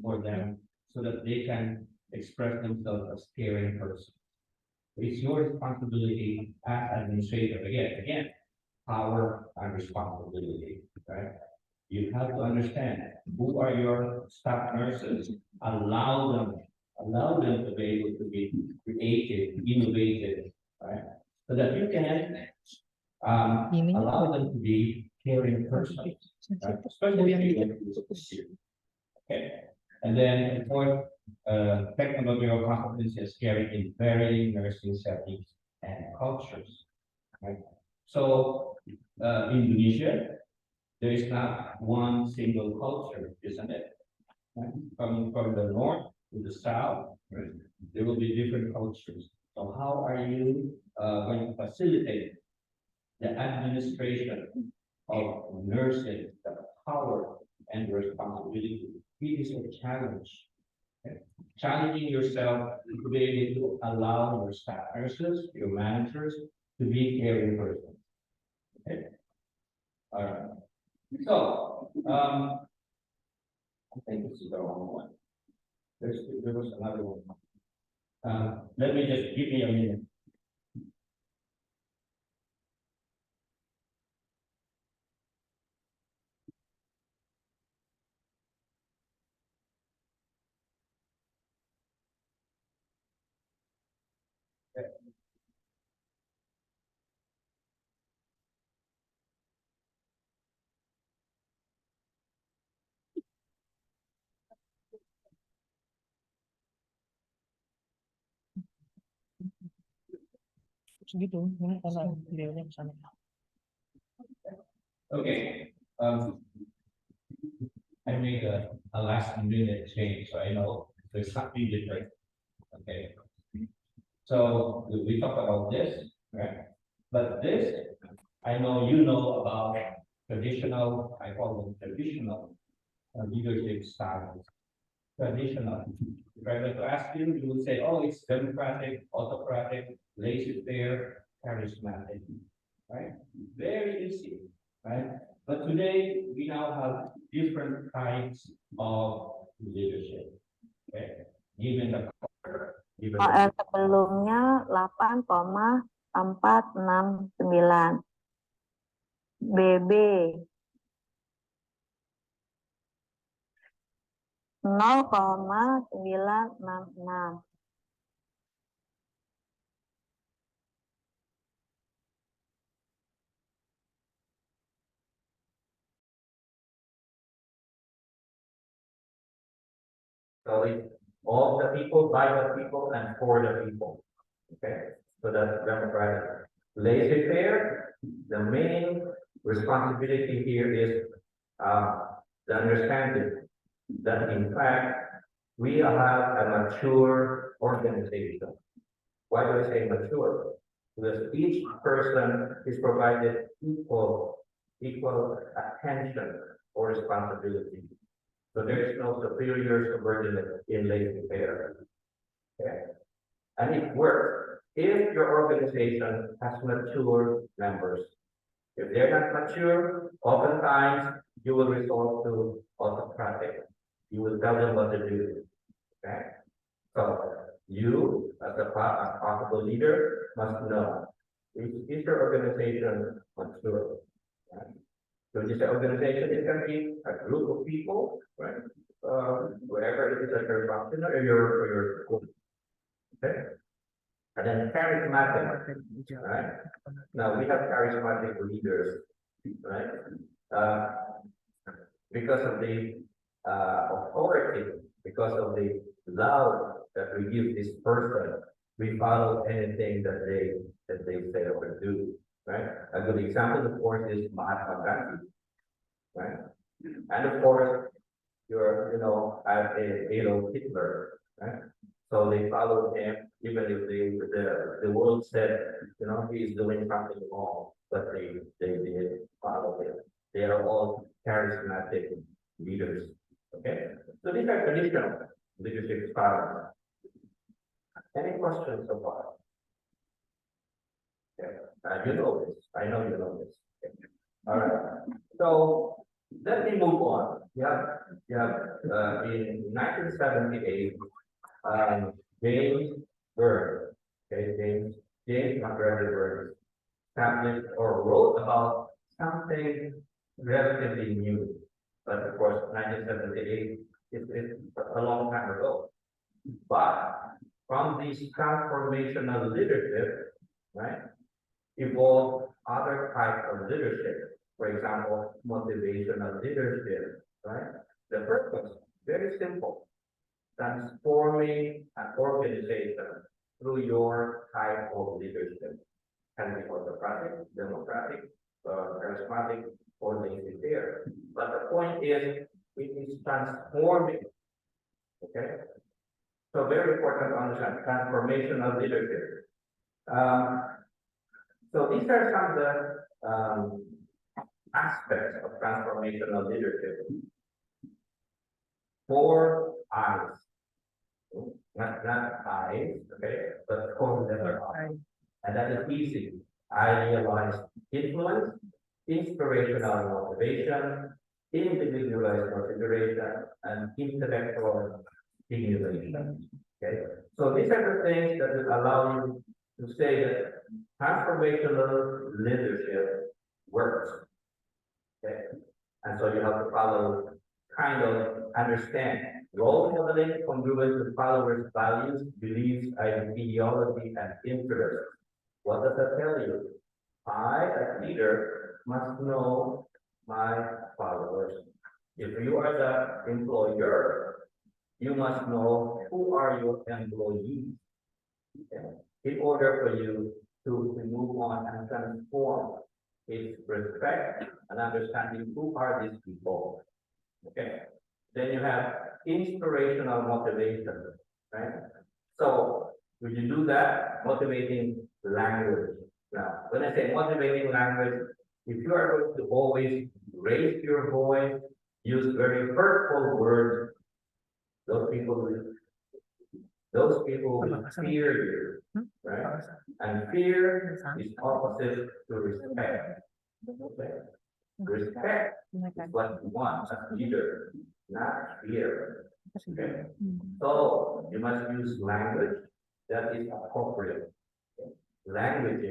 for them so that they can express themselves as caring persons. It's your responsibility as administrator, again, power and responsibility, right? You have to understand who are your staff nurses, allow them to be able to be creative, innovative, right? So that you can allow them to be caring persons, right? Especially if you okay. And then fourth, technological competencies caring in varying nursing settings and cultures, right? So Indonesia, there is not one single culture, isn't it? Right? From the north to the south, right? There will be different cultures. So how are you going to facilitate the administration of nursing, the power and the responsibility? It is a challenge. Okay? Challenging yourself to be able to allow your staff nurses, your managers, to be caring persons. Okay. All right. So, I think this is the wrong one. There was another one. Let me just give me a minute. Okay. I made a last minute change, so I know there's something different. Okay. So we talk about this, right? But this, I know you know about traditional, I call them traditional leadership styles. Traditional. If I were to ask you, you would say, oh, it's democratic, autocratic, laissez-faire, charismatic, right? Very easy, right? But today, we now have different kinds of leadership, okay? Given the OL sebelumnya 8,469. BB 0,966. So it's all the people, by the people, and for the people. Okay, so that's democratic. Laissez-faire, the main responsibility here is the understanding that in fact we have a mature organization. Why do I say mature? Because each person is provided equal attention or responsibility. So there is no superior subordinate in laissez-faire. Okay. And it works if your organization has mature members. If they're not mature, oftentimes you will resort to autocratic. You will tell them what to do. Okay. So you, as a possible leader, must know, is your organization mature? Right? So this organization is going to be a group of people, right? Wherever it is at your function or your school. Okay. And then charismatic, right? Now we have charismatic leaders, right? Because of the authority, because of the love that we give this person, we follow anything that they say or do, right? A good example, of course, is Mahatma Gandhi, right? And of course, Adolf Hitler, right? So they followed him, even if the world said, he's doing something wrong, but they did follow him. They are all charismatic leaders. Okay, so these are traditional leadership styles. Any questions so far? Okay. You know this. I know you know this. Okay. All right. So Let me move on. In 1978, James Byrd, okay, James McGregor Byrd established or wrote about something relatively new. But of course, 1978 is a long time ago. But from this transformational leadership, right, evolved other types of leadership. For example, motivational leadership, right? The purpose, very simple, transforming an organization through your type of leadership. Can be autocratic, democratic, charismatic, or laissez-faire. But the point is, it is transforming. Okay? So very important to understand transformational leadership. So these are some of the aspects of transformational leadership. 4 I's, not I's, okay, but 4 letter I. And that is easy. Idealized influence, inspirational motivation, individualized consideration, and intellectual stimulation. Okay, so these are the things that will allow you to say that transformational leadership works. Okay, and so you have to follow, kind of understand role modeling congruent to followers' values, beliefs, ideology, and interests. What does that tell you? I, as leader, must know my followers. If you are the employer, you must know who are your employees. Okay? In order for you to move on and transform, it's respect and understanding who are these people. Okay. Then you have inspirational motivation, right? So when you do that, motivating language. Now, when I say motivating language, if you are going to always raise your voice, use very hurtful words, those people will fear you, right? And fear is opposite to respect. Okay? Respect is what you want as a leader, not fear. Okay? So you must use language that is appropriate. Language,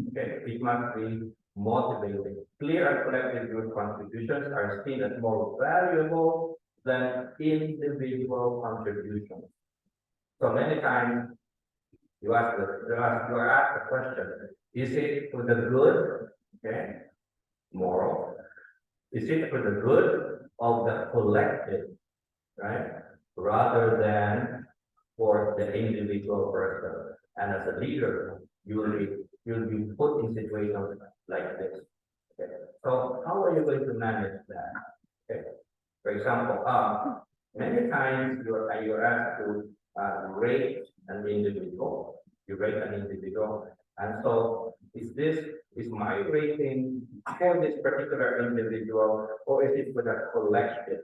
okay, it must be motivating. Clear and collective group contributions are seen as more valuable than individual contributions. So many times you are asked the question, is it for the good, okay, moral? Is it for the good of the collective, right? Rather than for the individual person. And as a leader, you'll be put in situations like this. Okay. So how are you going to manage that? Okay. For example, many times you're asked to rate an individual. You rate an individual, and so is my rating for this particular individual, or is it for the collective?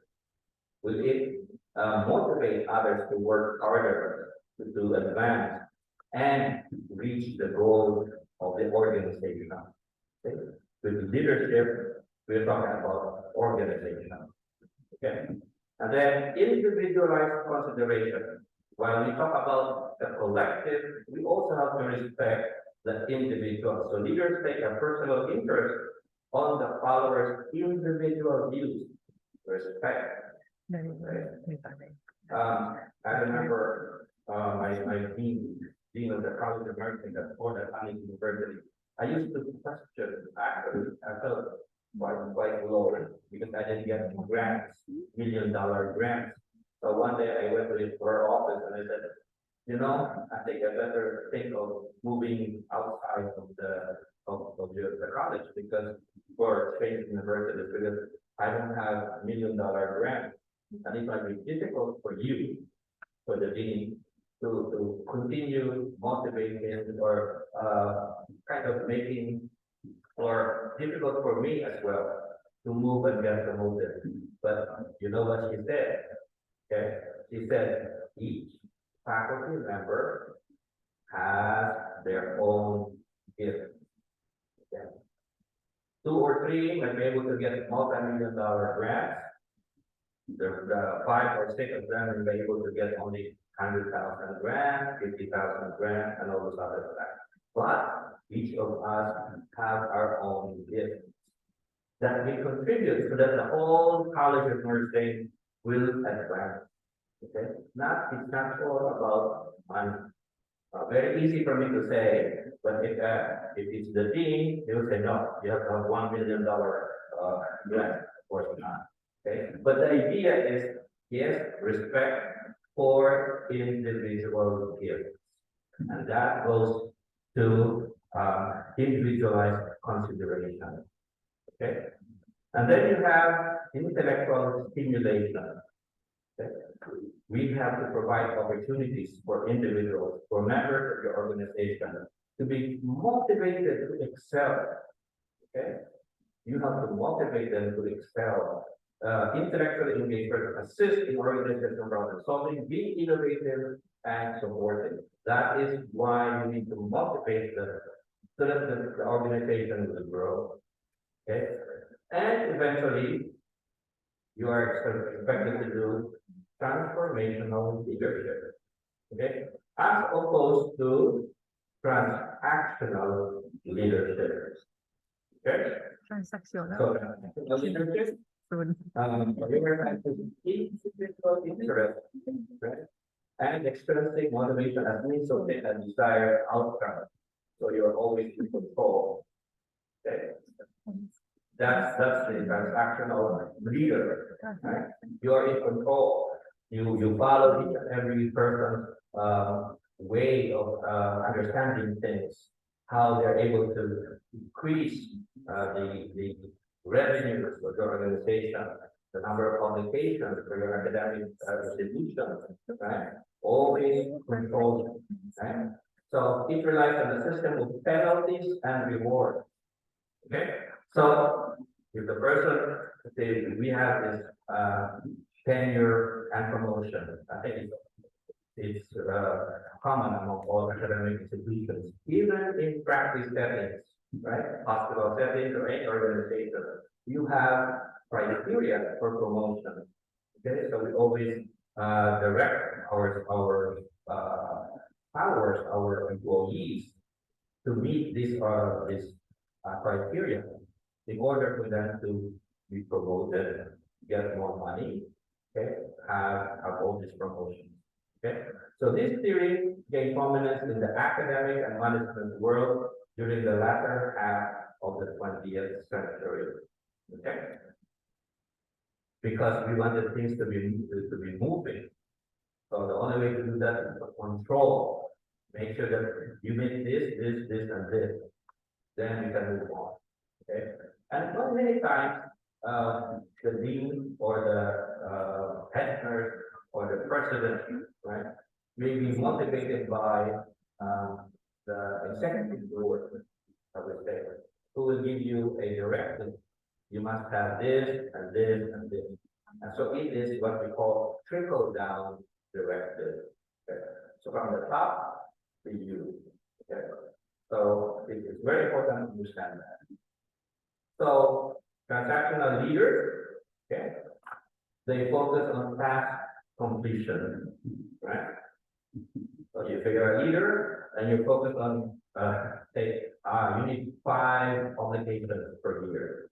Will it motivate others to work harder, to advance, and reach the goal of the organization? Okay. With leadership, we're talking about organization. Okay. And then individualized consideration. When we talk about the collective, we also have to respect the individual. So leaders take a personal interest on the followers' individual views. Respect. I remember my dean of the College of Nursing at Fort University. I used to question, actually, I felt quite low because I didn't get grants, $1 million grants. So one day I went to her office and I said, you know, I think I better think of moving outside of the college because for Spain University, because I don't have $1 million grant. And it might be difficult for you, for the dean, to continue motivating or kind of making, or difficult for me as well to move and get promoted. But you know what she said? Okay, she said each faculty member has their own gift. Okay. 2 or 3 might be able to get multi-million-dollar grants. The 5 or 6 of them will be able to get only 100,000 grant, 50,000 grant, and all those other grants. But each of us have our own gift that we contribute so that the whole College of Nursing will advance. Okay, it's not all about money. Very easy for me to say, but if it's the dean, they will say no. You have to have $1 million grant. Of course not. Okay, but the idea is yes, respect for individual gifts, and that goes to individualized consideration. Okay, and then you have intellectual stimulation. Okay? We have to provide opportunities for individuals, for members of your organization to be motivated to excel. Okay, you have to motivate them to excel. Intellectual engagement, assist in organizational problem solving, be innovative and supportive. That is why you need to motivate them so that the organization will grow. Okay, and eventually you are expected to do transformational leadership. Okay, as opposed to transactional leadership. Okay, Transactional. so transactional leadership. Interest, right? And extrinsic motivation as means of a desired outcome. So you're always in control. Okay. That's the transactional leader. Right? You are in control. You follow each and every person's way of understanding things, how they're able to increase the revenues for your organization, the number of publications for your academic institution, right? Always controlled, right? So it relies on a system of penalties and rewards. Okay, so if the person say we have this tenure and promotion, I think it's common among all academic institutions, even in practice settings, right? Hospital settings or any organization, you have criteria for promotion. Okay, so we always direct our employees to meet these criteria in order for them to be promoted, get more money, okay, have all these promotions. Okay, so this theory gained prominence in the academic and management world during the latter half of the 20th century. Okay, because we wanted things to be moving. So the only way to do that is to control, make sure that you make this, and this, then we can move on. Okay, and many times the dean or the head nurse or the president, right, may be motivated by the executive board, I would say, who will give you a directive. You must have this and this and this. And so it is what we call trickle down directive. Okay. So from the top to you. Okay. So it is very important to understand that. So transactional leaders, okay, they focus on task completion, right? So if you're a leader and you focus on say you need 5 publications per year,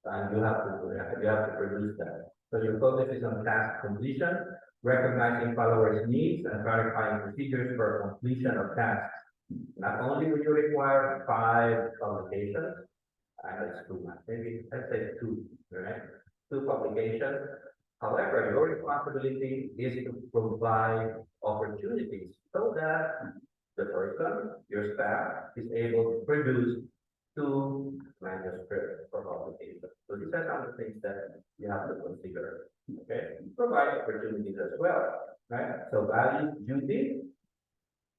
and you have to produce that. So your focus is on task completion, recognizing followers' needs and clarifying procedures for completion of tasks. Not only will you require 5 publications, that's too much. Maybe let's say 2, right? 2 publications. However, your responsibility is to provide opportunities so that the person, your staff, is able to produce 2 manuscripts for publication. So these are some of the things that you have to consider. Okay, provide opportunities as well, right? So values, duty,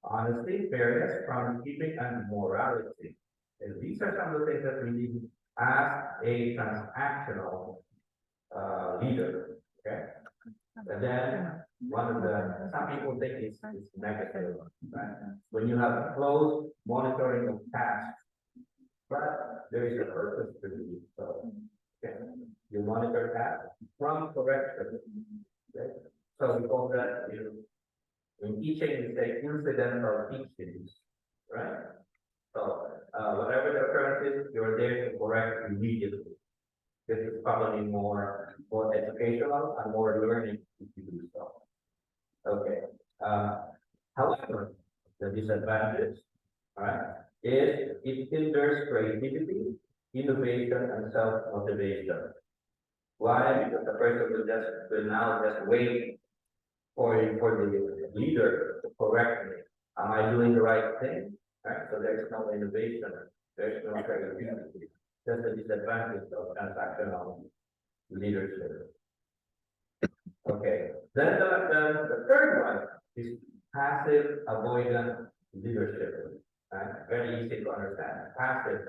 honesty, fairness, promise keeping, and morality. And these are some of the things that we need as a transactional leader. Okay, and then some people think it's negative, right? When you have close monitoring of tasks, but there is a purpose to do so. Okay. You monitor that from correction. Okay. So we call that in teaching we say incidental teachings, right? So whatever the occurrence is, you're there to correct immediately. This is probably more educational and more learning if you do so. Okay. However, the disadvantage, right, is it hinders creativity, innovation, and self-motivation. Why? Because the person will now just wait for the leader to correct me. Am I doing the right thing? Right? So there's no innovation, there's no creativity. That's the disadvantage of transactional leadership. Okay. Then the third one is passive avoidant leadership. Right? Very easy to understand. Passive.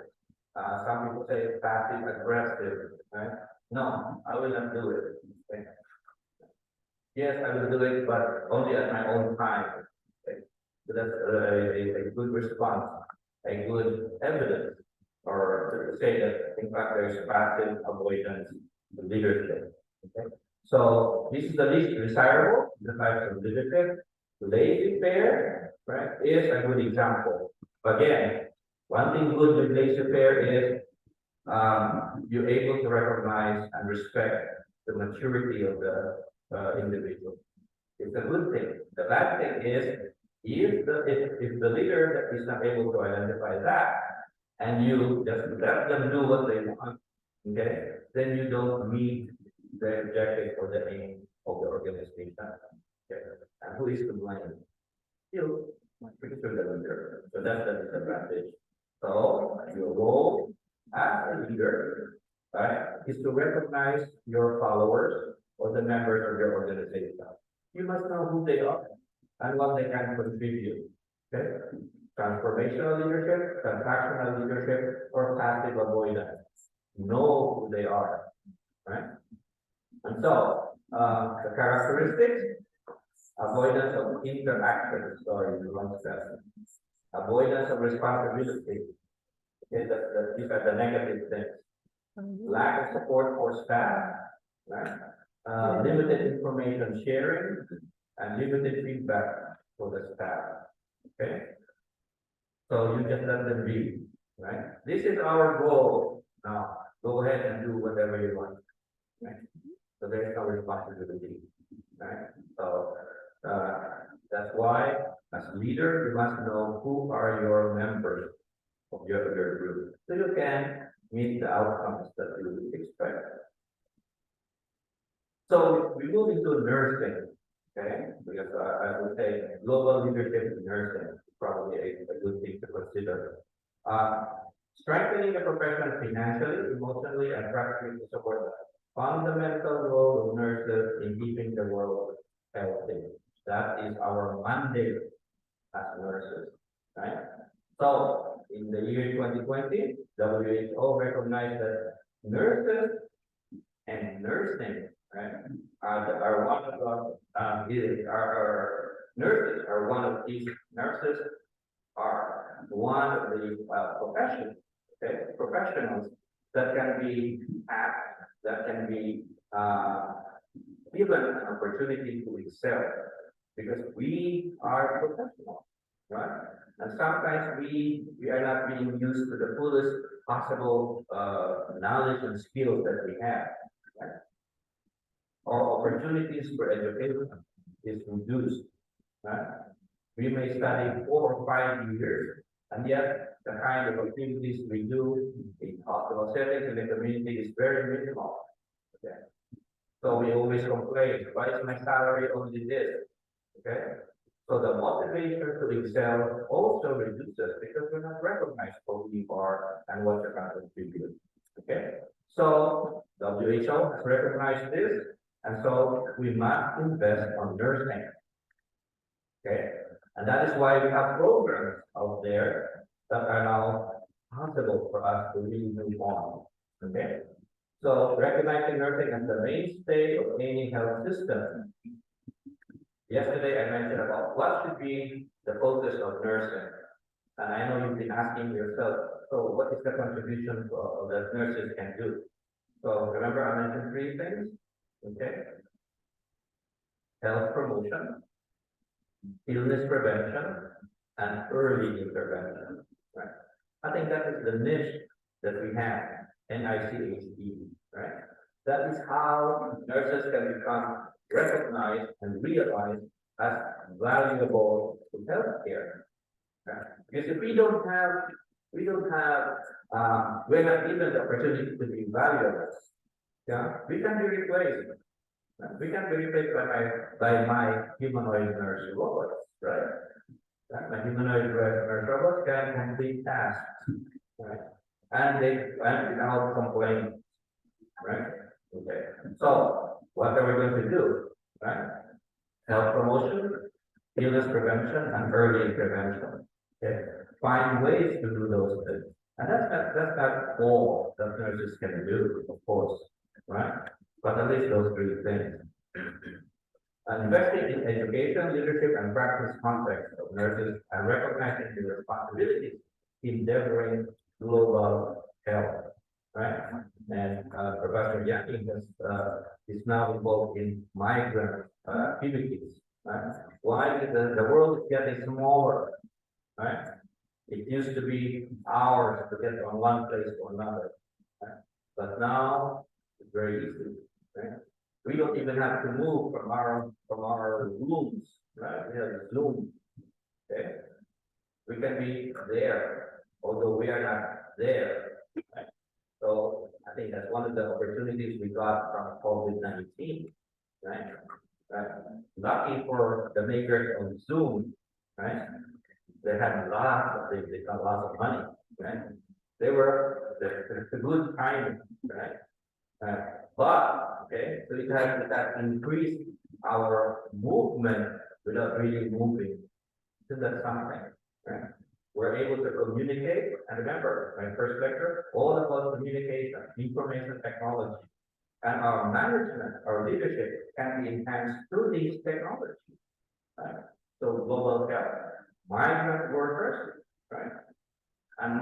Some people say passive aggressive. Right? No, I will not do it. Okay. Yes, I will do it, but only at my own time. Okay. So that's a good response, a good evidence, or to say that in fact there's passive avoidance leadership. Okay. So this is the least desirable, the type of leadership. Laissez-faire, right, is a good example. Again, one thing good with laissez-faire is you're able to recognize and respect the maturity of the individual. It's a good thing. The bad thing is if the leader is not able to identify that and you just let them do what they want, okay, then you don't meet the objective or the aim of the organization. Okay. And who is to blame? You, because you're the leader. So that's the disadvantage. So your role as a leader, right, is to recognize your followers or the members of your organization. You must know who they are and what they can contribute. Okay? Transformational leadership, transactional leadership, or passive avoidance. Know who they are. Right? And so the characteristics, avoidance of interaction, sorry, wrong step. Avoidance of responsibility. Okay, these are the negative things. Lack of support for staff, right? Limited information sharing, and limited feedback for the staff. Okay, so you just let them be, right? This is our goal. Now, go ahead and do whatever you want. Right? So there is no responsibility, right? So that's why, as leader, you must know who are your members of your group, so you can meet the outcomes that you expect. So we move into nursing, okay? Because I would say global leadership in nursing is probably a good thing to consider. Strengthening the profession financially, emotionally, and practically to support the fundamental role of nurses in keeping the world healthy. That is our mandate as nurses, right? So in the year 2020, WHO recognized that nurses and nursing, right, are one of nurses are one of these nurses are one of the professionals that can be asked, that can be given an opportunity to excel, because we are professionals, right? And sometimes we are not being used to the fullest possible knowledge and skills that we have. Right? Our opportunities for education is reduced. Right? We may study 4 or 5 years, and yet the kind of activities we do in hospital settings in the community is very minimal. Okay? So we always complain, why is my salary only this? Okay? So the motivation to excel also reduces because we're not recognized for who you are and what you can contribute. Okay? So WHO has recognized this, and so we must invest on nursing. Okay? And that is why we have programs out there that are now possible for us to really move on. Okay? So recognizing nursing as the mainstay of any health system. Yesterday I mentioned about what should be the focus of nursing. And I know you've been asking yourself, so what is the contribution that nurses can do? So remember I mentioned three things, okay? Health promotion, illness prevention, and early intervention, right? I think that is the niche that we have, NICHE, right? That is how nurses can become recognized and realized as valuable to healthcare. Right? Because if we're not given the opportunity to be valuable. Yeah, we can be replaced. We can be replaced by my humanoid nurse robots, right? My humanoid nurse robots can complete tasks, right? And without complaint, right? Okay. So what are we going to do, right? Health promotion, illness prevention, and early intervention. Okay. Find ways to do those things. And that's not all that nurses can do, of course, right? But at least those three things. Investing in education, leadership, and practice context of nurses and recognizing the responsibilities in delivering global health, right? And Professor Yaki is now involved in migrant activities, right? Why? Because the world is getting smaller, right? It used to be hours to get from one place to another, right? But now it's very easy, right? We don't even have to move from our rooms, right? We have Zoom, okay? We can be there, although we are not there, right? So I think that's one of the opportunities we got from COVID-19, right? Right. Lucky for the makers of Zoom, right? They got lots of money, right? It's a good time, right? But okay, so it has increased our movement without really moving. So that's something, right? We're able to communicate, and remember, my first lecture, all about communication, information technology, and our management, our leadership can be enhanced through these technologies, right? So global health, migrant workers, right? And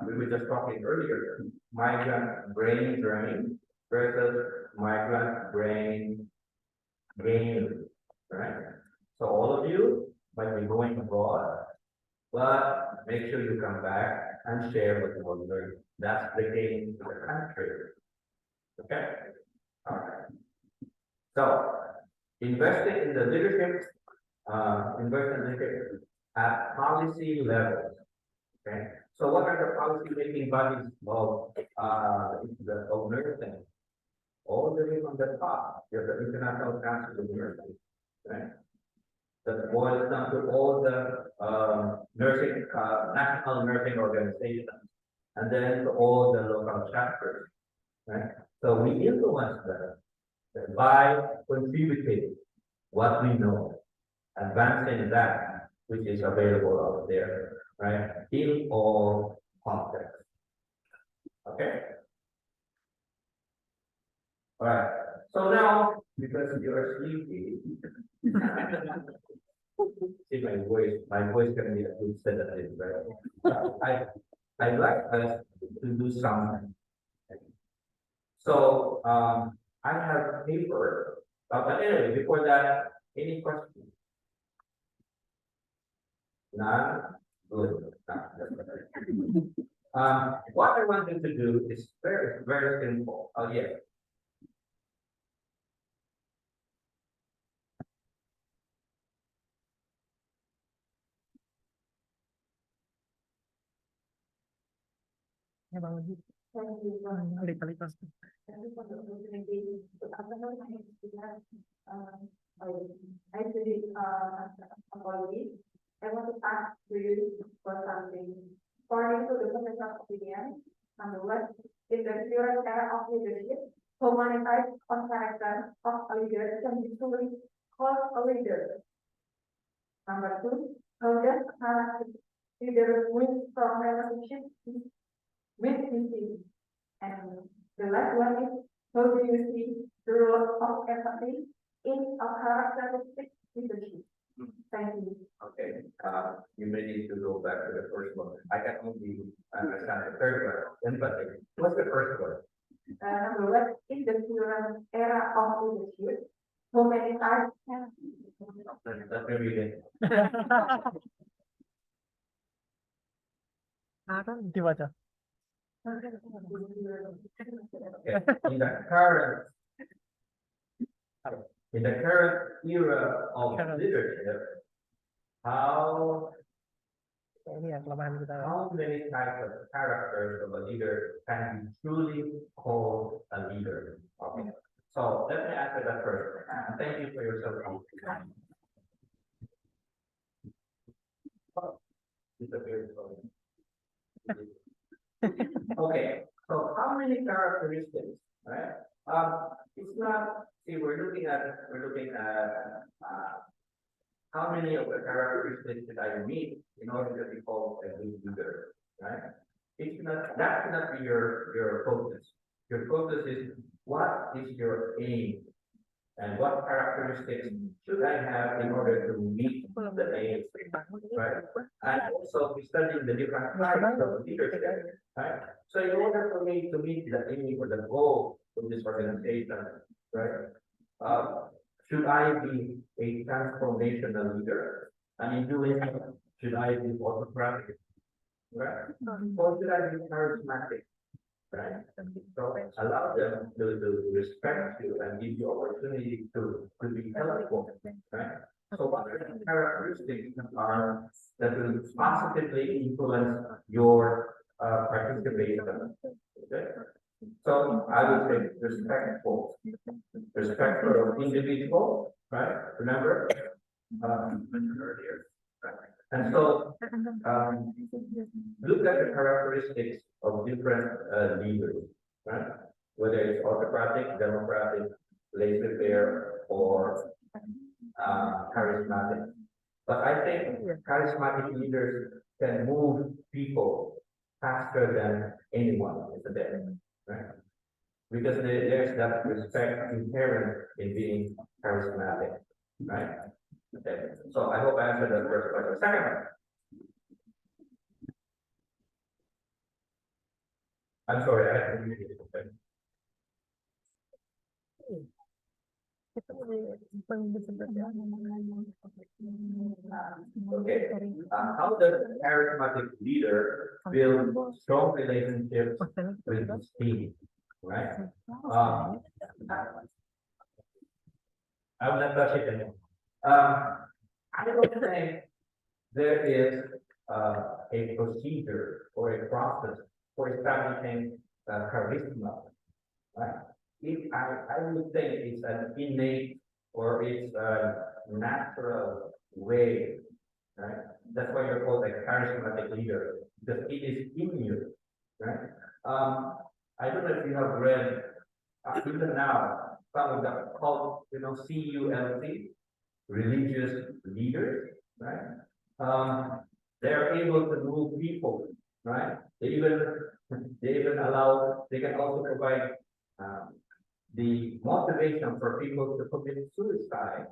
we were just talking earlier, migrant brain drain versus migrant brain gain, right? So all of you might be going abroad, but make sure you come back and share what you learned. That's the gain to the country. Okay? All right. So investing in the leadership, at policy levels. Okay. So what are the policy making bodies of nursing? All the way from the top, you have the International Council of Nursing, right? That boils down to all the nursing, national nursing organizations, and then to all the local chapters, right? So we influence them by contributing what we know, advancing that which is available out there, right? In all contexts. Okay? All right. So now, because you're sleepy, see my voice can be a good sedative, right? I'd like us to do something. So I have paper, but anyway, before that, any questions? None? Good. What I want you to do is very, very simple. Oh, yeah. I want to ask you for something. According to the professional opinion, number one, is the pure era of leadership, humanized on character of a leader can be truly called a leader. Number two, how does a leader win from relationship with his team? And the last one is, how do you see the role of empathy in a characteristic leadership? Thank you. Okay, you may need to go back to How many times? That's very good. dibaca. Okay. In the current era of leadership, how Ini ya kelemahan kita. how many types of characters of a leader can be truly called a leader? Okay. So let me answer that first. Thank you for your support. Okay, so how many characteristics, right? It's not, see, we're looking at, how many of the characteristics that I meet in order to be called a good leader, right? It's not, that cannot be your focus. Your focus is what is your aim and what characteristics should I have in order to meet the aim, right? And also we study the different types of leadership, right? So in order for me to meet the aim or the goal of this organization, right? Should I be a transformational leader? And in doing so, should I be autocratic? Right? Or should I be charismatic? Right? So allow them to respect you and give you opportunity to be helpful. Right? So what are the characteristics that will positively influence your participation? Okay? So I would say respectful of individual, right? Remember, earlier, right? And so look at the characteristics of different leaders, right? Whether it's autocratic, democratic, laissez-faire, or charismatic. But I think charismatic leaders can move people faster than anyone in the day, right? Because there's that respect inherent in being charismatic, right? Okay, so I hope I answered the first question. Second one. I'm sorry, I have to read it. Okay, how does a charismatic leader build strong relationships with his team, right? I will not touch it anymore. I don't think there is a procedure or a process for establishing charisma, right? I would think it's an innate or it's a natural way, right? That's why you're called a charismatic leader, because it is in you, right? I don't know if you have read, even now, some of the called, CULT, religious leaders, right? They're able to move people, right? They can also provide the motivation for people to commit suicide,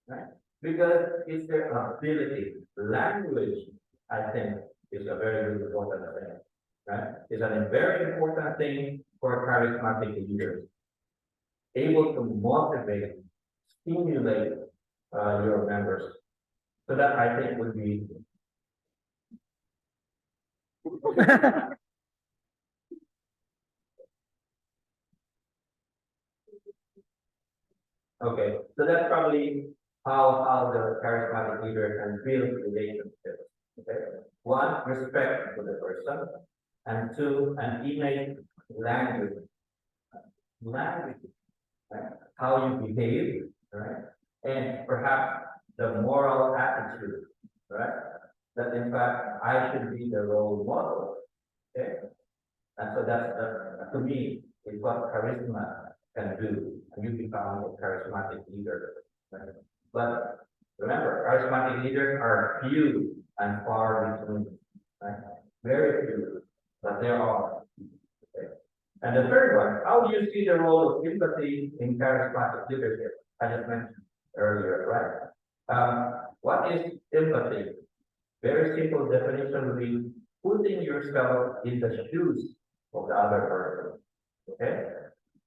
right? Because it's their ability. Language, I think, is a very important thing, right? It's a very important thing for charismatic leaders. Able to motivate, stimulate your members. So that I think would be okay. So that's probably how the charismatic leader can build relationships. Okay. One, respect for the person, and two, an innate language. Language, right? How you behave, right? And perhaps the moral attitude, right? That in fact I should be the role model. Okay. And so that's to me is what charisma can do. And you become a charismatic leader. Right? But remember, charismatic leaders are few and far between. Right? Very few, but there are. Okay. And the third one, how do you see the role of empathy in charismatic leadership? I just mentioned earlier, right? What is empathy? Very simple definition would be putting yourself in the shoes of the other person. Okay?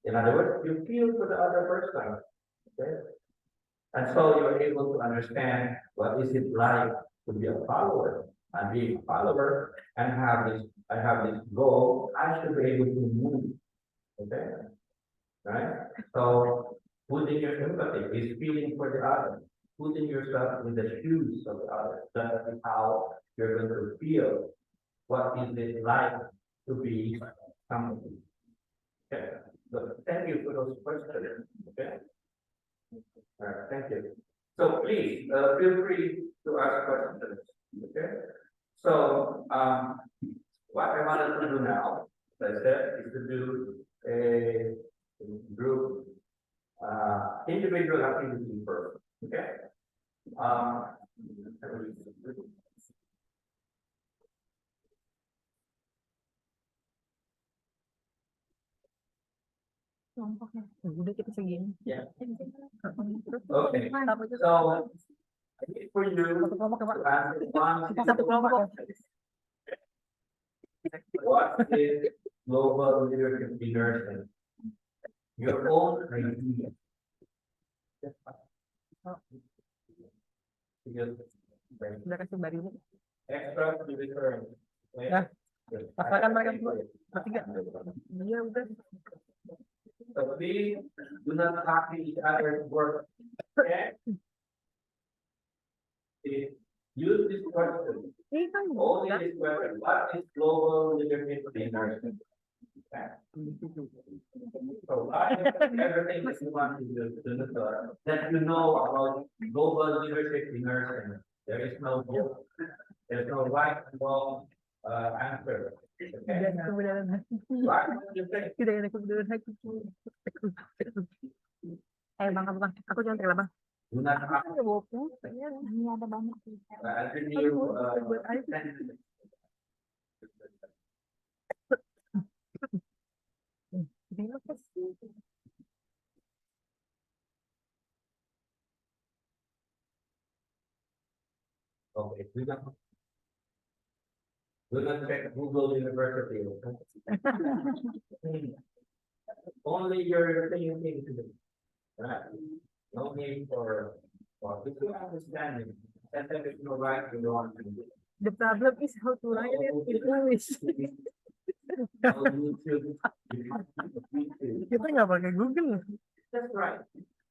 In other words, you feel for the other person. Okay? And so you're able to understand what is it like to be a follower. And being a follower and I have this goal, I should be able to move. Okay? Right? So putting your empathy is feeling for the other, putting yourself in the shoes of the other. That is how you're going to feel. What is it like to be somebody? Okay. So thank you for those questions. Okay. All right, thank you. So please feel free to ask questions. Okay. So what I wanted to do now, as I said, is to do a group individual activity first. Okay. Kelompoknya. Udah kita segini. Yeah. Okay. So for you Satu kelompok ya, Pak. to answer one, Satu kelompok. what is global leadership in nursing? Your own idea. Udah kasih Mbak Rini. Extra to return. Ya. Pasalkan mereka berdua. Bertiga. Iya udah. So please do not copy each other's work. Okay? Use this question. Only this question. What is global leadership in nursing? Okay. So everything that you want to do, that you know about global leadership in nursing. There is no book. There's no right and wrong answer. Okay? Right? Tidak ada kebenaran hati. Ayo bang, bang, aku jangan terlalu bang. Do not copy. Ada buku, ini ada banyak. Terima kasih. Okay, do not check Google University. Only your thinking to do. Right? No need for visual understanding. And then there's no right to go on to do. The problem is how to write it in English. No YouTube. Kita nggak pakai Google. That's right.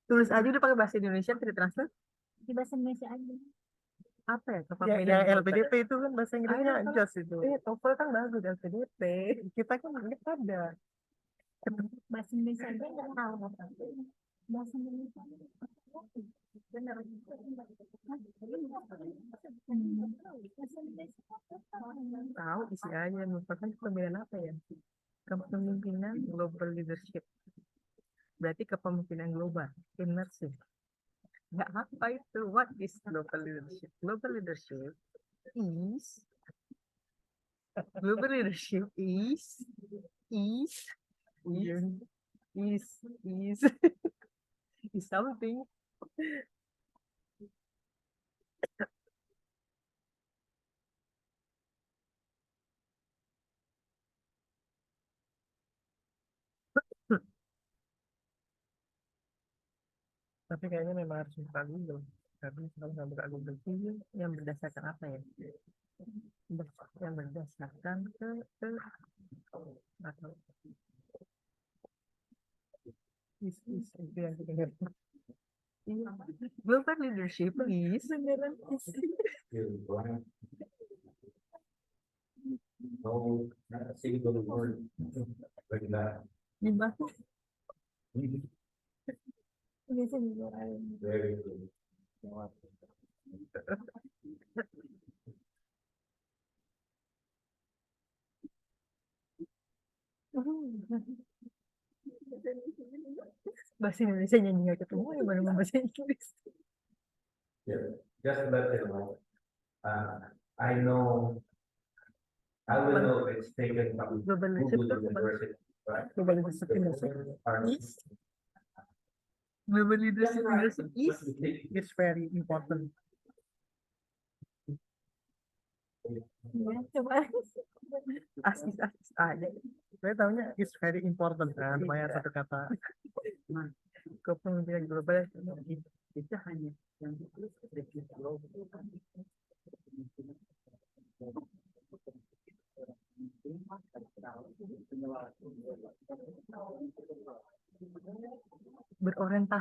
Tulis aja udah pakai bahasa Indonesia, tidak translate. Di bahasa Indonesia aja. Apa ya? Ya, Yang LPDP itu kan bahasa Inggrisnya anjas itu. TOEFL kan bagus LPDP. Kita kan nggak ada. Bahasa Indonesia aja nggak tahu apa. Bahasa Indonesia. Benar. Tahu isi aja, merupakan kepemimpinan apa ya? Kepemimpinan global leadership. Berarti kepemimpinan global, immersive. Nggak apa itu? What is global leadership? Global leadership is is something. Tapi kayaknya memang harus buka Google. Karena kalau nggak buka Google itu yang berdasarkan apa ya? Yang berdasarkan ke atau itu yang kita ngerti. Global leadership is beneran is. No, not a single word like that. Gimana? Biasa juga. Very good. Bahasa Indonesia nyanyi nggak ketemu ya baru bahasa Inggris. Yeah, just to let you know, I know, I will know it's taken from Global Google leadership University, right? Global leadership is global leadership is very important. Ya, coba. Asis aja. Saya tahunya is very important kan, banyak satu kata. Kepemimpinan global itu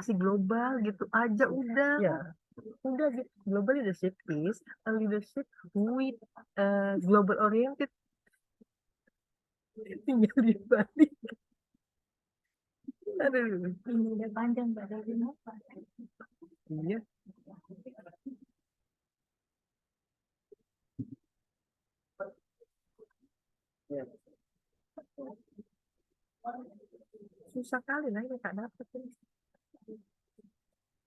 kasih global gitu aja udah. Ya, Udah gitu. Global leadership is a leadership with global oriented. Tinggal dibalik. Aduh. Ini udah panjang pada apa? Iya. Susah kali lah ini tak dapet ini.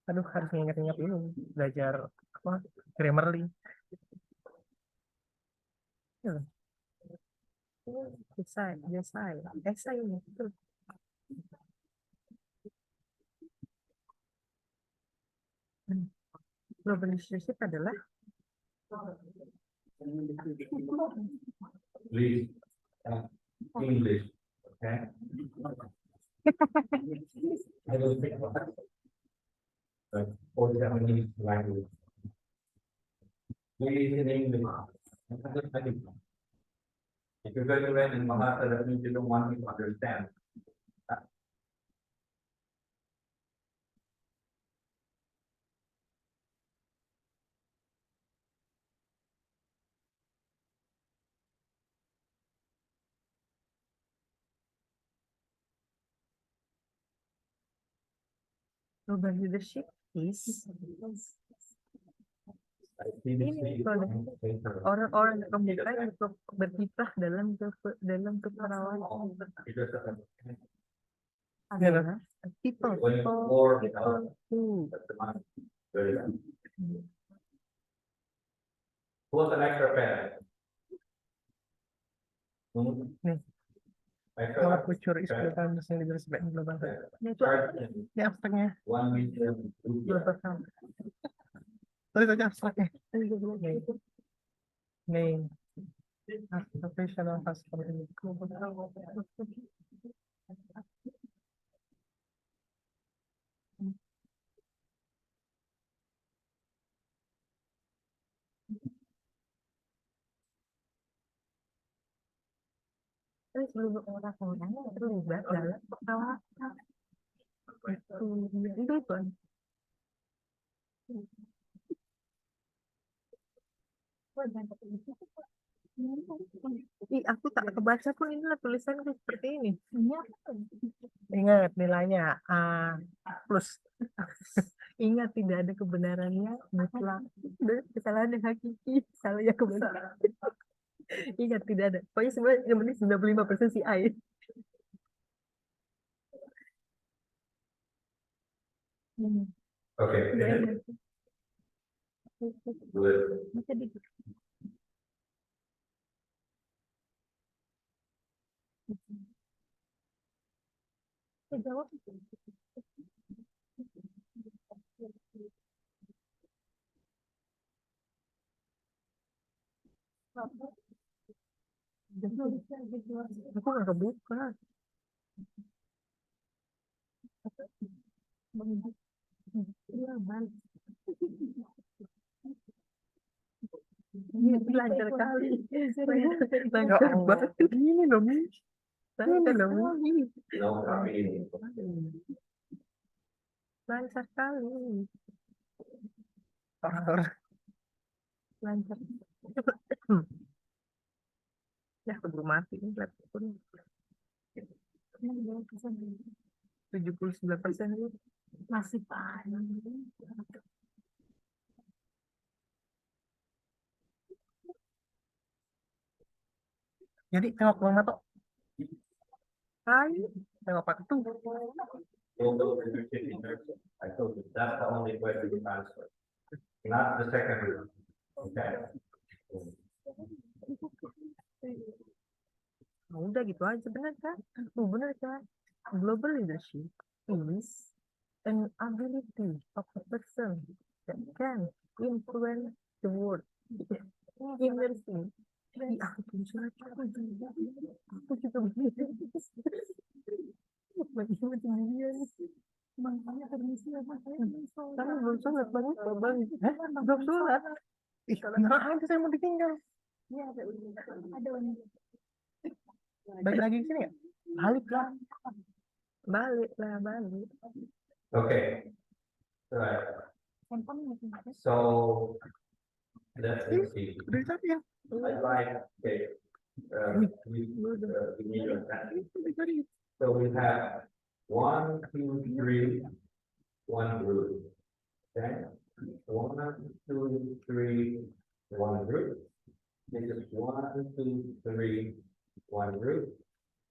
aduh harus ingat-ingat ini belajar apa Grammarly. Esai, esai ini. Betul. Global leadership adalah Please, English, okay? I don't think about it. But for Japanese language. Please in English. If you're going to learn in Mahasa, that means you don't want me to understand. global leadership is Ini orang-orang yang kemudian untuk berkiprah dalam keperawanan adalah people who Who's an extra pen? Nih. Extra Kalau kucur istilahkan mesin leadership and global. Ya abstraknya. 1 meter. global health. Tulis aja abstraknya. Nih. Professional customer ini. Terus seluruh orang-orang yang terlibat dalam perawatan itu kan. Ih, aku tak kebaca pun inilah tulisanku seperti ini. Ingat nilainya A plus. Ingat tidak ada kebenarannya mutlak. Dan kesalahan yang hakiki, salah yang kebenaran. Ingat tidak ada. Pokoknya sebenarnya yang penting 95% si A. Okay. Good. Jawab. Aku nggak kebuka. Iya, bang. Ini lancar kali. Lancar banget. Ini dong. Lancar dong. No, tapi ini. Lancar kali. Orang-orang. Lancar. Ya, keburu mati ini laptop. 79% ini Masih panas. Jadi tengok Bang Mato. Hai. Tengok Pak Ketum. Global leadership internship. I told you, that's the only way to answer. Not the second one. Okay. Nah, udah gitu aja, benar kan? Benar kan? Global leadership is an ability of a person that can influence the world. Immersing. Ih, aku tuh surat aku juga begitu. Bagi sendirian. Makanya permisi ya mas, saya belum sholat. Karena belum sholat banget, bang. Belum sholat. Ih, beneran aja saya mau ditinggal. Iya, ada unit. Balik lagi ke sini ya? Balik lah. Balik. Okay. Right. Handphone masih ada. So let's see. Udah tadi ya. I'd like, okay. Give me your attention. So we have 1, 2, 3, 1 group. Okay. 1, 2, 3, 1 group. This is 1, 2, 3, 1 group.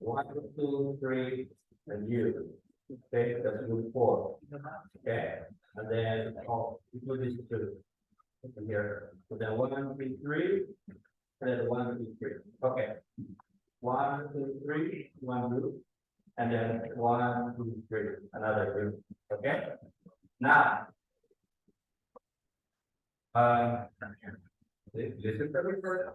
1, 2, 3, and you. Okay, that's group 4. Okay, and then we do this 2 here. So then 1, 2, 3, and then 1, 2, 3. Okay. 1, 2, 3, 1 group, and then 1, 2, 3, another group. Okay. Now, listen to me first.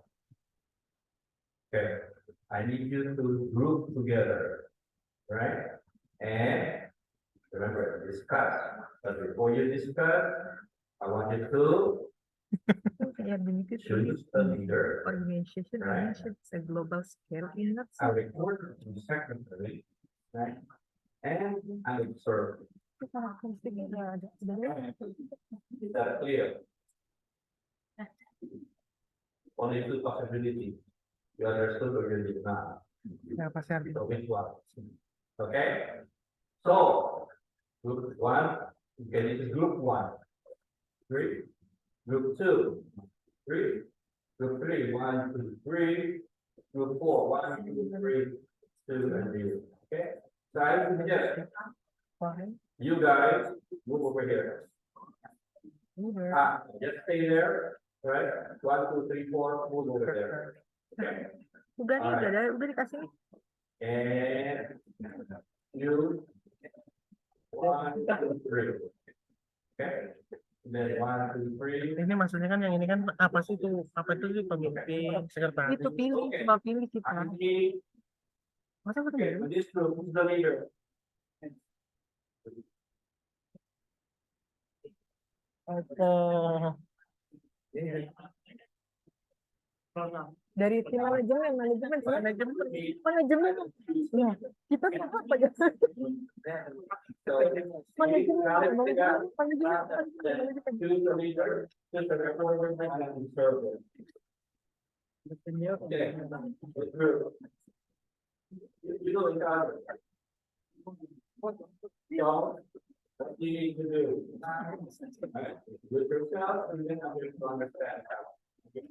Okay, I need you to group together, right? And remember, discuss. But before you discuss, I want you to Kayak begitu choose a leader. organization Right. is a global scale in that I record the secretary, right? And I observe. karakteristiknya ada. Is that clear? Only 2 possibilities. You understood or you did not? Ya pasti harus. So which one? Okay. So group 1, okay, this is group 1, 3, group 2, 3, group 3, 1, 2, 3, group 4, 1, 2, 3, 2, and 0. Okay. So I suggest you guys move over here. Just stay there, right? 1, 2, 3, 4, move over there. Okay. Udah nih, Alright. udah dikasih nih. And you 1, 2, 3. Okay. And then 1, 2, 3. Ini maksudnya kan yang ini kan apa sih itu? Apa itu sih pemimpin, sekretaris? Itu pilih, Okay. cuma pilih kita. Okay. Masa aku Okay. tuh This group, who's the leader? dari tim manajemen ya kita nggak apa ya Choose the leader. Choose the representative and conservative. Okay. The group. You know each other. So, what you need to do? Right, with yourself and then others to understand how. Okay.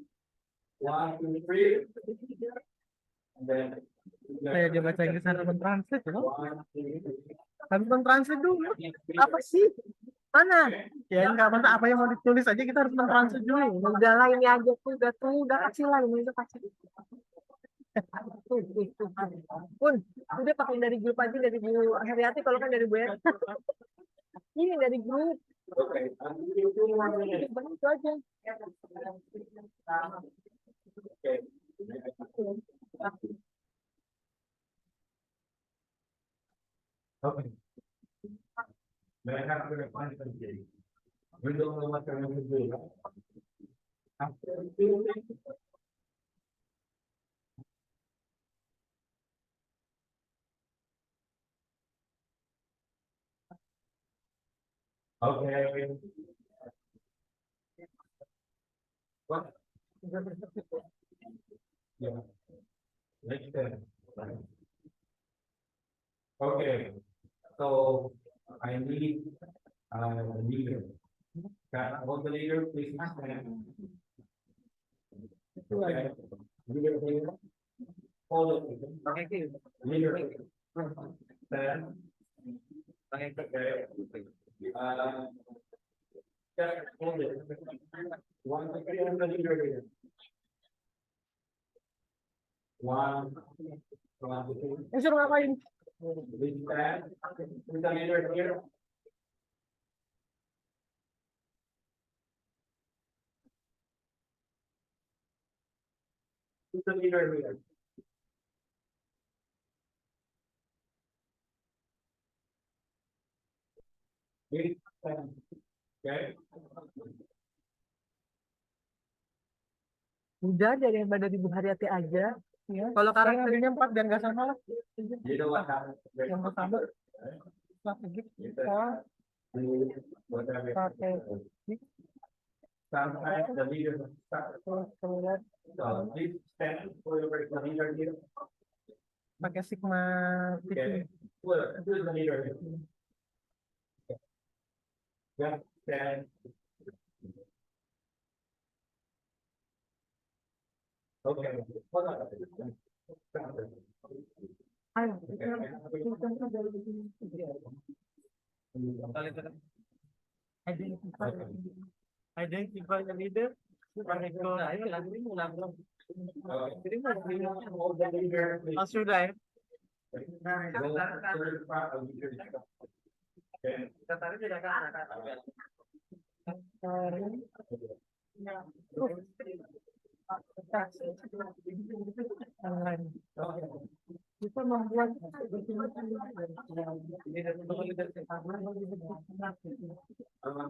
1, 2, 3. And then. Kayak dia baca Inggris harus mentranslate ya? 1, 2, 3. Harus mentranslate dulu. apa sih mana Ya nggak apa apa yang mau ditulis aja kita harus mentranslate dulu. udah lah ini aja tuh udah kasih lah ini udah kasih pun udah pakai dari grup aja dari Bu Heriati kalau kan dari Bu Heriati ini dari grup Okay. I'm gonna give you 2 more minutes. itu aja Okay. Okay. May I have your final thing? We don't know what we're going to do, right? After you think. Okay. What? Yeah. Next time. Okay, so I need the leader. Can all the leader please stand? Okay. Leader here. Hold it. Okay. Leader. Stand. Okay. Just hold it. 1, 2, 3, and the leader here. 1, 2, 3. suruh ngapain Please stand. Who's the leader here? Who's the leader here? Please stand. Okay. udah daripada dari Bu Heriati aja Ya. kalau Karakternya 4 biar nggak salah lah. You know what happened? Yang pertama strategi kita Whatever. Okay. Sometimes the leader. So please stand for the leader here. Pakai sigma Okay. Well, who's the leader here? Yeah, stand. Okay. Hold on. identify the leader. Oh, sudah ya. Kita membuat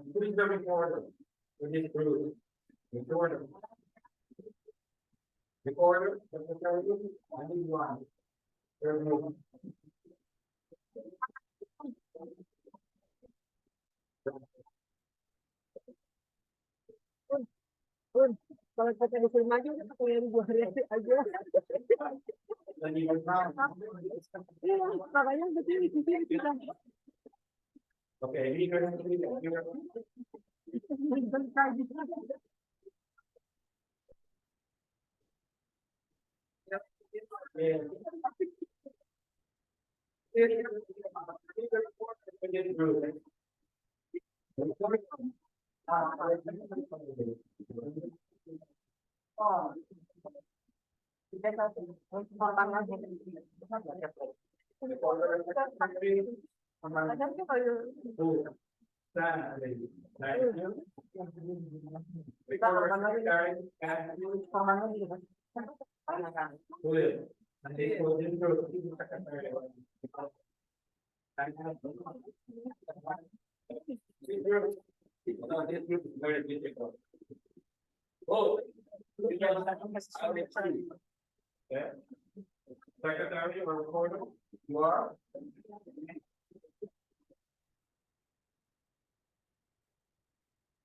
Who's the recorder? We need to recorder. Recorder, secretary, I need one. Kalau kita disuruh maju, kita punya dua hari aja. Iya, makanya betul itu kita. Okay, leader. Oh, yeah. Secretary or recorder, you are?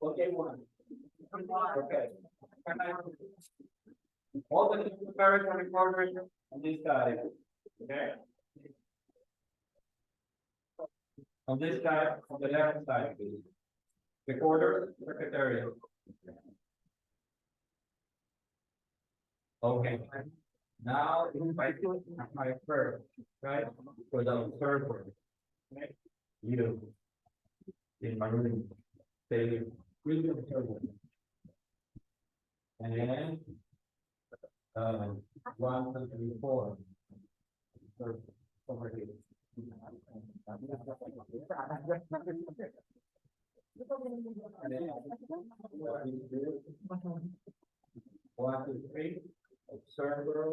Okay, one. Okay. All the secretaries and recorders on this side, okay? On this side, on the left side, please. Recorder, secretary. Okay. Now, invite my first, right, for the observer. Okay? You. In my room. Say, really observer. And, 1, 2, 3, 4. Over here. One, two, three. Observer.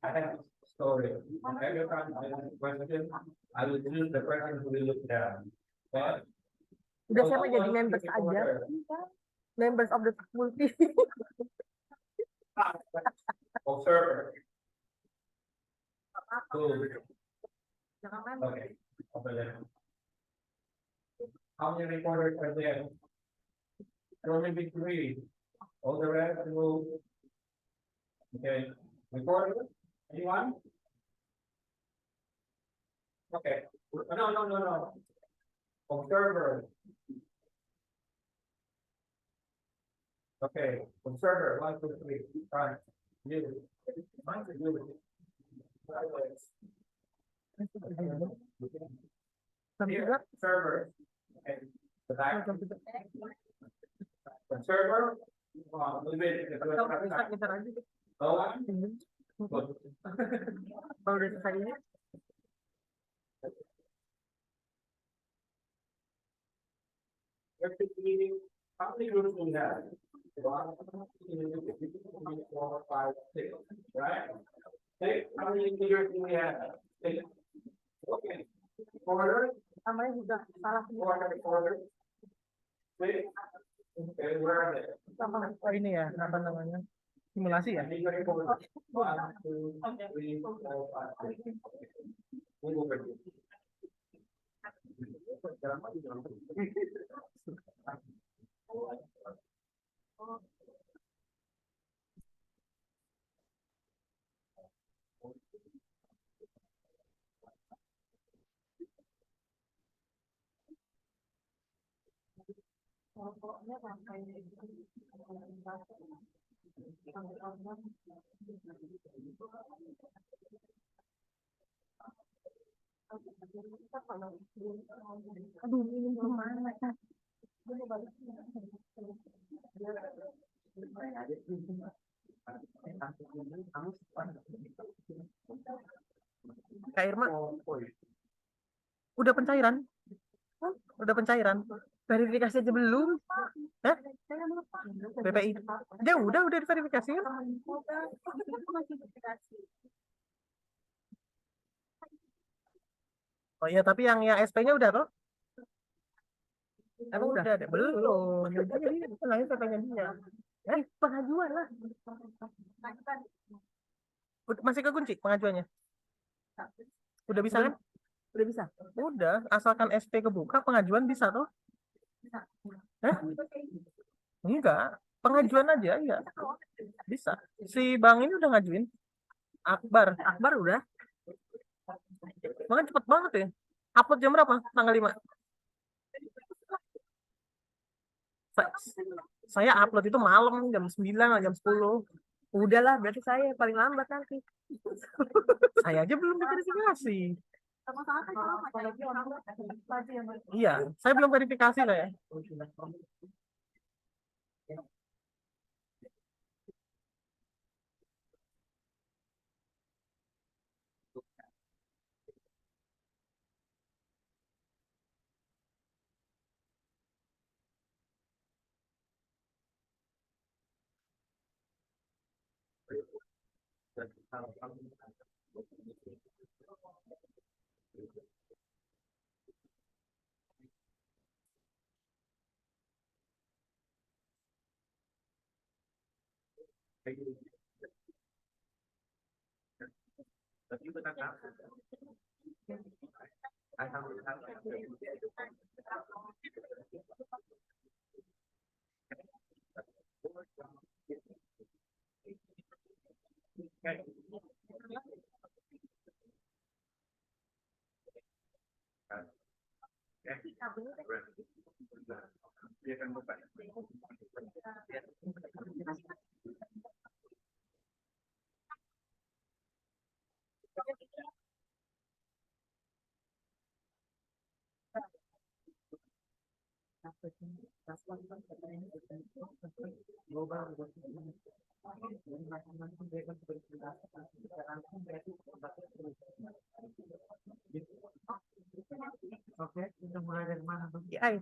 I have a story. Every time I have a question, I will choose the person who will look down. But Udah saya mau jadi members aja. Members of the multi. observer. Good. Okay. Over there. How many reporters are there? There will be 3. All the rest will. Okay. Reporter? Anyone? Okay. No. Observer. Okay. Observer. 1, 2, 3. Right. You. You. Here, observer. Okay. The back. Observer. A little bit. Go on. Good. Kalau udah selesai ini, Every meeting, how many groups do we have? 1, 2, 3, 4, 5, 6, right? 6, how many leaders do we have? 6. Okay. Order, namanya juga salah semua. order. 6. Okay, where are they? Oh ini ya, apa namanya? Simulasi ya? Aduh, ini kemana? Kak Irma, udah pencairan? Udah pencairan? Verifikasi aja belum? Hah? BPI? Ya udah diverifikasi kan? Oh iya, tapi yang SP-nya udah toh? Emang udah ada? Belum. Jadi tenangin katanya dia. Pengajuan lah. Masih kekunci pengajuannya? Udah bisa kan? Udah bisa. Udah, asalkan SP kebuka, pengajuan bisa toh? Hah? Enggak, pengajuan aja ya. Bisa. Si Bang ini udah ngajuin. Akbar udah. Makanya cepet banget ya. Upload jam berapa? Tanggal 5. Saya upload itu malam jam 9 atau jam 10. Udahlah, berarti saya paling lambat nanti. Saya aja belum diverifikasi. Sama-sama kan kalau apalagi orang pagi yang Iya, saya belum verifikasi saya. Oke, kita mulai dari mana? AI.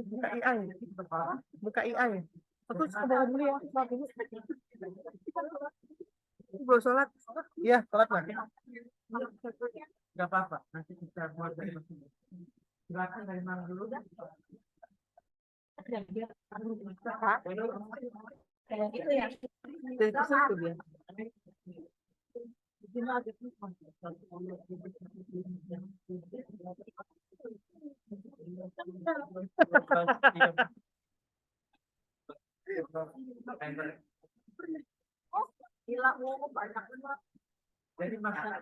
Buka AI. Buka AI. Aku ke bawah dulu ya. Belum sholat. Iya, sholat lagi. Gak apa-apa. Nanti kita buat dari sini. Silakan dari mana dulu? kayak itu ya. Dari situ dia. Gila, banyak banget. Jadi masa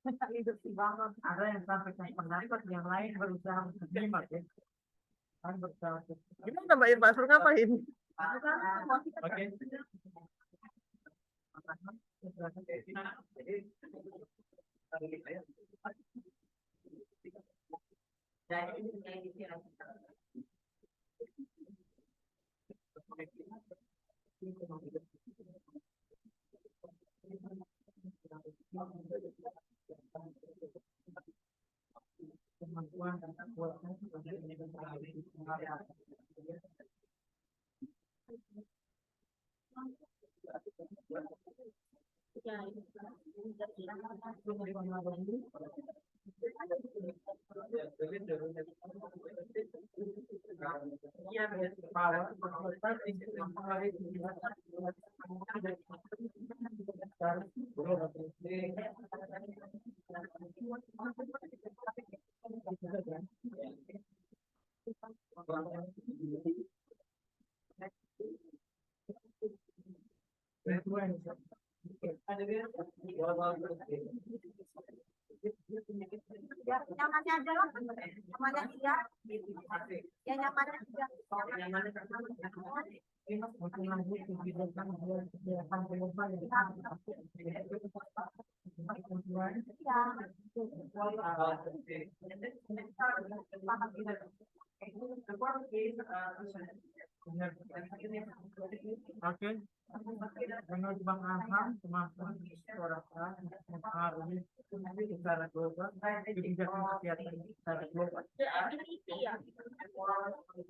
Hidup sih banget. ada yang sampaikan pendapat, yang lain berusaha untuk menyimak ya. Kan berusaha. Gimana Mbak Irma, suruh ngapain? Oke. Kemampuan dan kekuatan sebagai Ya, nyamannya aja lah. Nyamannya iya. Ya nyamannya aja. Oke. Menurut Bang Ahmad, kemampuan suara mempengaruhi secara global kebijakan kesehatan secara global.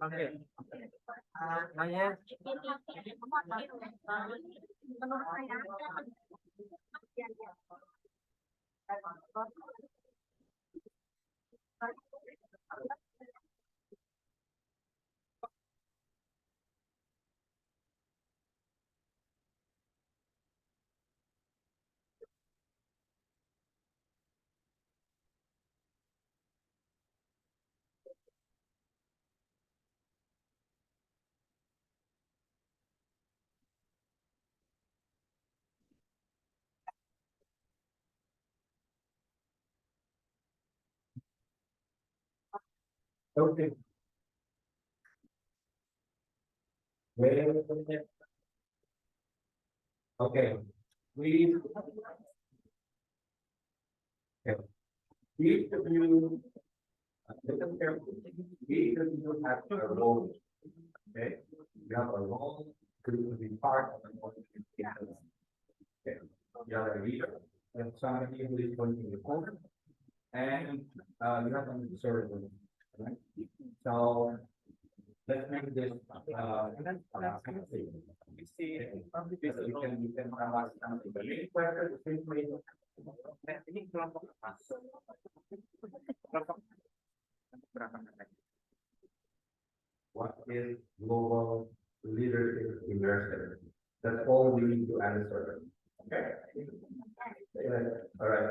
Oke. Saya Menurut saya, Okay. Okay. We. Okay. Each of you. Listen carefully. Each of you have a role. Okay. You have a role to be part of an organization. Okay. You have a leader. You have somebody who is going to report. And you have an observer. Right? So let's make this you can ask something. Any questions, please. Ini kelompok what is global leadership immersion? That's all we need to answer. Okay. All right.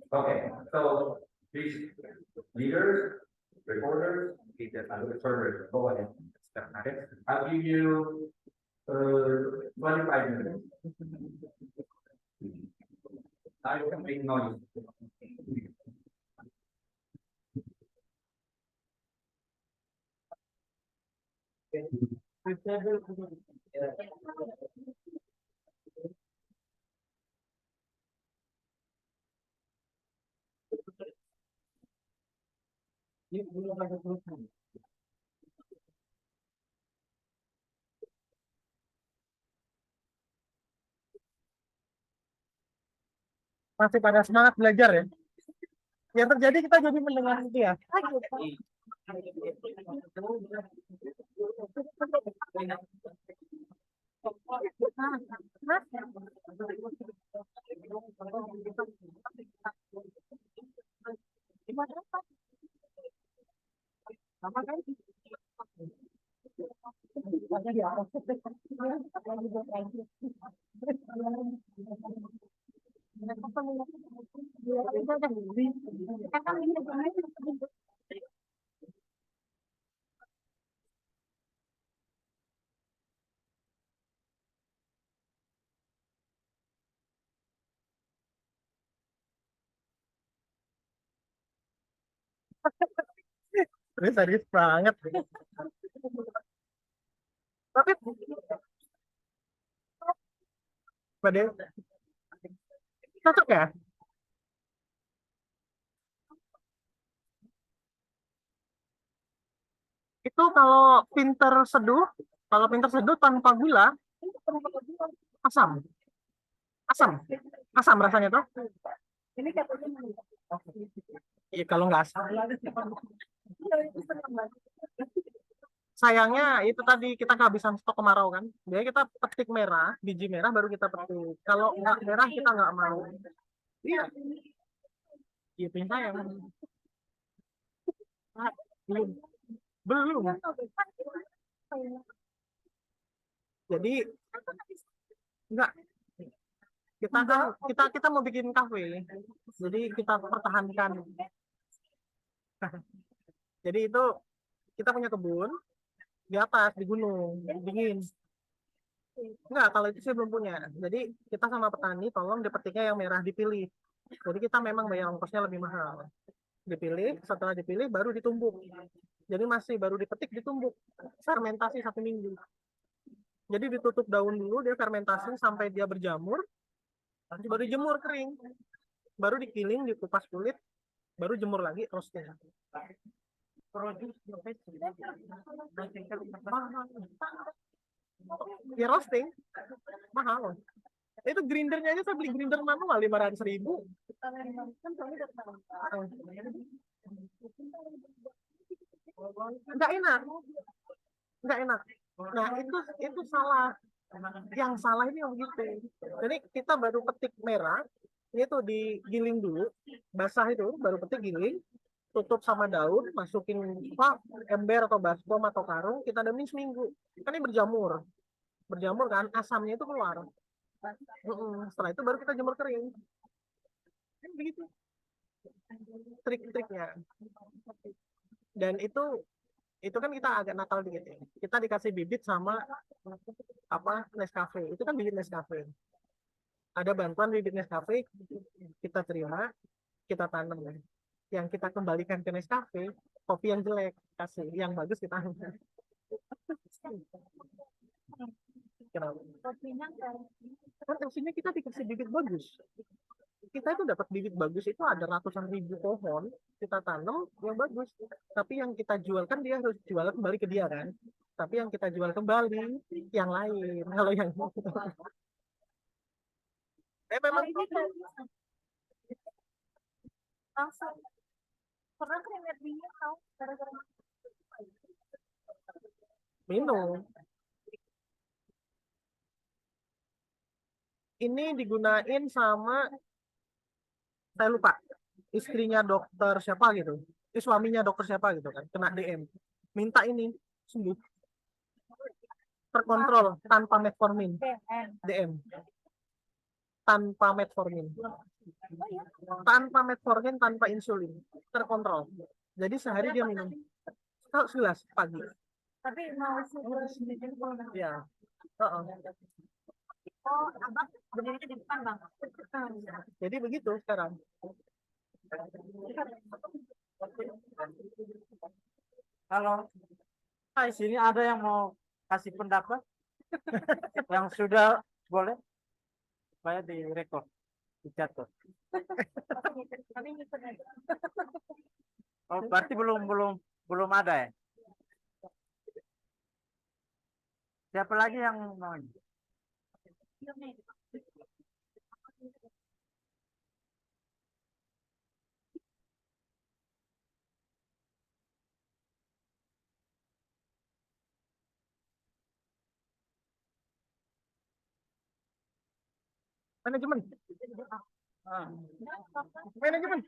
Okay. So these leaders, reporters, and observers, go ahead. Okay. I'll give you 25 minutes. I will make noise. masih pada semangat belajar ya. Yang terjadi kita jadi mendengar itu ya. Apa kan? Serius banget. Tapi pada cocok ya? Itu kalau pinter seduh tanpa gula, asam, asam, asam rasanya tuh. ini katanya Iya kalau nggak asam. Sayangnya itu tadi kita kehabisan stok kemarau kan. Jadi kita petik merah, biji merah baru kita petik. Kalau nggak merah kita nggak mau. Iya. Itu yang sayang. Belum. Belum. Jadi enggak, kita mau bikin kafe. Jadi kita pertahankan. Jadi itu kita punya kebun di atas di gunung, dingin. Enggak, kalau itu saya belum punya. Jadi kita sama petani tolong dipetiknya yang merah dipilih. Jadi kita memang bayar ongkosnya lebih mahal. Dipilih, setelah dipilih baru ditumbuk. Jadi masih baru dipetik ditumbuk. Fermentasi 1 minggu. Jadi ditutup daun dulu, dia fermentasi sampai dia berjamur. Baru jemur kering. Baru dikiling, dikupas kulit, baru jemur lagi, roasting. Ya roasting mahal. Itu grindernya aja saya beli grinder manual 500.000. Nggak enak, nggak enak. Nah itu salah. Yang salah ini yang begitu. Jadi kita baru petik merah, itu digiling dulu, basah itu baru petik giling, tutup sama daun, masukin ember atau baskom atau karung, kita diamin seminggu. Kan ini berjamur kan, asamnya itu keluar. Setelah itu baru kita jemur kering. Kan begitu trik-triknya. Dan itu kan kita agak nakal dikit ya. Kita dikasih bibit sama Nescafe. Itu kan bibit Nescafe. Ada bantuan bibit Nescafe, kita terima, kita tanam. Yang kita kembalikan ke Nescafe, kopi yang jelek kasih, yang bagus kita tanam. Kenapa? Kan aslinya kita dikasih bibit bagus. Kita itu dapat bibit bagus itu ada ratusan ribu pohon kita tanam yang bagus, tapi yang kita jual kan dia harus jual kembali ke dia kan, tapi yang kita jual kembali yang lain. Kalau yang memang langsung pernah keringat dingin tau gara-gara minum ini digunain sama, saya lupa, istrinya dokter siapa gitu, suaminya dokter siapa gitu kan, kena DM, minta ini sembuh, terkontrol tanpa metformin. DM tanpa metformin, tanpa insulin, terkontrol. Jadi sehari dia minum 1 gelas pagi. tapi mau Ya. abang berdirinya di depan bang. Jadi begitu sekarang. Halo, di sini ada yang mau kasih pendapat yang sudah boleh, supaya direkod, dicatat. Oh, berarti belum ada ya? Siapa lagi yang mau? Manajemen. Manajemen.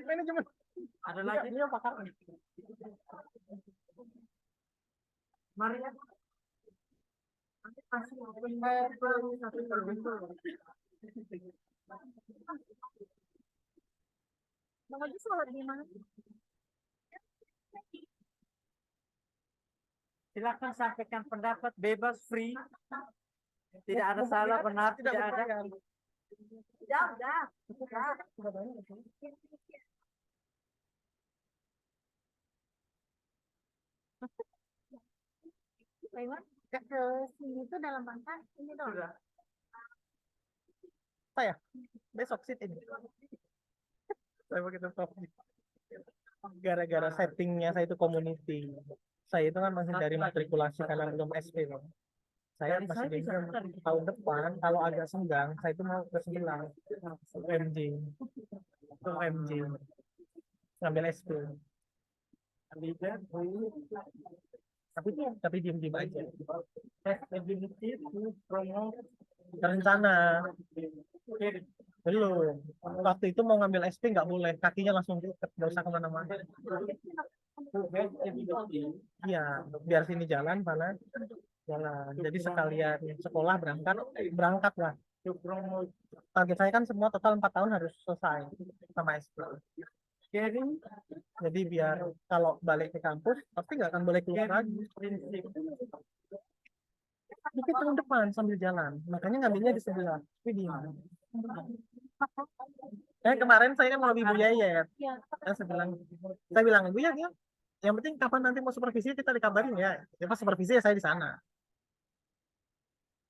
Manajemen. Ada lagi? Dia pakar. Mari. Bang Haji sholat di mana? Silakan sampaikan pendapat, bebas, free. Tidak ada salah, benar, tidak ada. Udah. Lewat ke sini tuh dalam rangka ini dong. Saya besok sit ini. Saya pakai Prof. Gara-gara settingnya saya itu community. Saya itu kan masih dari matrikulasi karena belum SP. Saya masih bingung tahun depan kalau agak senggang, saya itu mau ke sebelah UMJ ngambil SP. Tapi diem aja. Rencana belum. Waktu itu mau ngambil SP nggak boleh, kakinya langsung nggak usah kemana-mana. Iya, biar sini jalan, mana jalan. Jadi sekalian sekolah berangkat lah. Target saya kan semua total 4 tahun harus selesai sama SP. Jadi biar kalau balik ke kampus pasti nggak akan boleh keluar lagi. Mungkin tahun depan sambil jalan. Makanya ngambilnya di sebelah. Tapi di mana? Kemarin saya kan mau lebih Bu Yayat. Saya bilang Bu Yayat ya. Yang penting kapan nanti mau supervisi kita dikabarin ya. Ya pas supervisi ya saya di sana.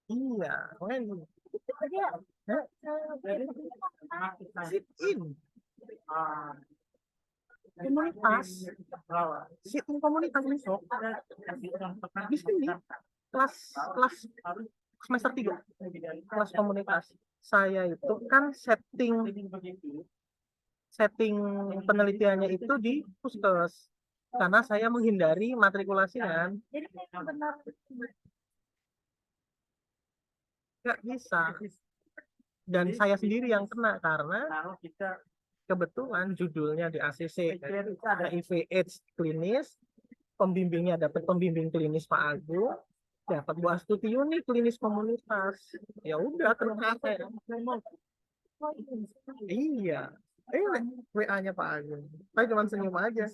Iya, pokoknya sit in komunitas, sit in komunitas besok di sini kelas semester 3 kelas komunitas. Saya itu kan setting penelitiannya itu di puskes karena saya menghindari matrikulasi kan. Nggak bisa. Dan saya sendiri yang kena karena kebetulan judulnya di ACC HIV/AIDS klinis, pembimbingnya dapat pembimbing klinis Pak Agung, dapat Bu Astuti nih klinis komunitas. Ya udah terus saya. Iya. WA-nya Pak Agung. Saya cuma senyum aja.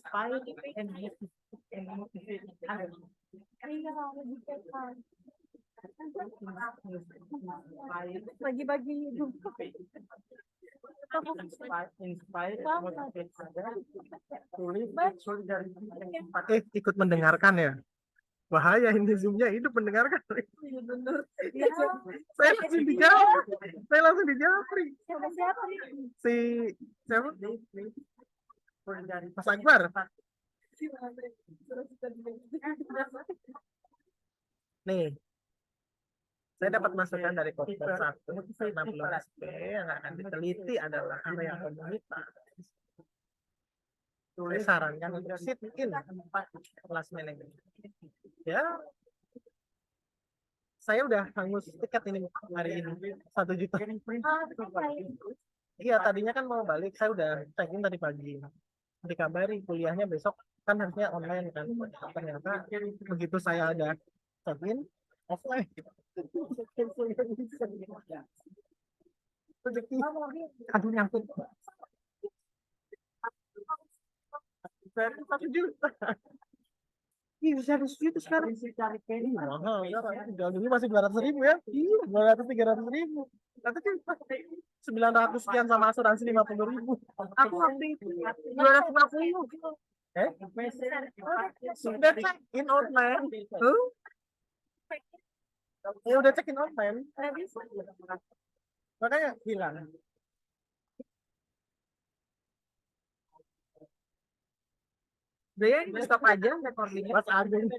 Bagi-bagi ikut mendengarkan ya. Bahaya ini Zoom-nya hidup mendengarkan. Saya langsung dijawab. Si siapa? Mas Akbar. Nih, saya dapat masukan dari Koper 1 16 SP yang akan diteliti adalah area komunitas. Saya sarankan untuk sit in kelas manajemen. Ya, saya udah hangus tiket ini hari ini 1 juta. Iya, tadinya kan mau balik, saya udah check in tadi pagi. Dikabari kuliahnya besok kan harusnya online kan. Ternyata begitu saya ada check in offline. Rezeki. Aduh nyangkut. 1 juta. Iya, 100 juta sekarang. Mahal, dulu masih 200.000 ya. Iya, 200-300.000. Nanti kan 900 sekian sama asuransi 50.000. Aku waktu itu 250. Sudah check in online. Ya udah check in online. Makanya hilang. Udah ya, stop aja recording. Mas Agung.